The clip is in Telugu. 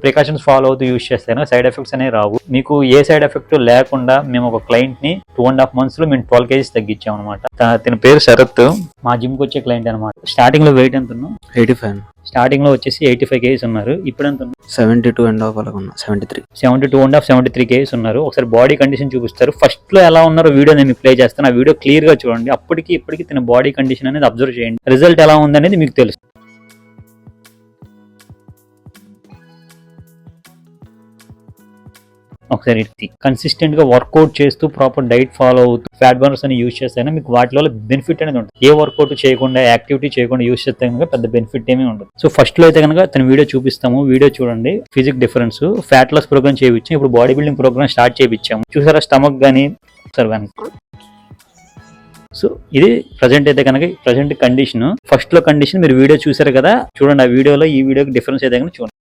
ప్రికాషన్స్ ఫాలో అవుతూ యూస్ చేస్తే సైడ్ ఎఫెక్ట్స్ అనేవి రావు. మీకు ఏ సైడ్ ఎఫెక్ట్ లేకుండా మేము ఒక క్లయింట్ ని 2.5 months లో మేము 12 kgs తగ్గించాం అనమాట. తన పేరు శరత్, మా జిమ్ కి వచ్చే క్లయింట్ అనమాట. స్టార్టింగ్ లో వెయిట్ ఎంత ఉన్నాం? 85. స్టార్టింగ్ లో వచ్చేసి 85 kgs ఉన్నారు. ఇప్పుడు ఎంత ఉన్నారు? 72.5 అలా ఉన్నా. 73. 72.5, 73 kgs ఉన్నారు. ఒకసారి బాడీ కండిషన్ చూపిస్తారు. ఫస్ట్ లో ఎలా ఉన్నారో వీడియో నేను ప్లే చేస్తాను. ఆ వీడియో క్లియర్ గా చూడండి. అప్పటికి ఇప్పటికి తన బాడీ కండిషన్ అనేది అబ్జర్వ్ చేయండి. రిజల్ట్ ఎలా ఉందనేది మీకు తెలుసు. ఒకసారి కన్సిస్టెంట్ గా వర్కౌట్ చేస్తూ ప్రాపర్ డైట్ ఫాలో అవుతూ ఫ్యాట్ బర్నర్స్ అని యూస్ చేస్తే మీకు వాటిలో బెనిఫిట్ అనేది ఉంటుంది. ఏ వర్కౌట్ చేయకుండా యాక్టివిటీ చేయకుండా యూస్ చేస్తే కనుక పెద్ద బెనిఫిట్ ఏమీ ఉండదు. సో ఫస్ట్ లో అయితే కనుక తన వీడియో చూపిస్తాము. వీడియో చూడండి. Physique difference, fat loss program చేయించాము. ఇప్పుడు బాడీ బిల్డింగ్ ప్రోగ్రామ్ స్టార్ట్ చేయించాము. చూసారా స్టమక్ గానీ ఒకసారి కానీ. సో ఇది ప్రజెంట్ అయితే కనుక ప్రజెంట్ కండిషన్. ఫస్ట్ లో కండిషన్ మీరు వీడియో చూసారు కదా, చూడండి. ఆ వీడియోలో ఈ వీడియోకి డిఫరెన్స్ అయితే కనుక చూడండి.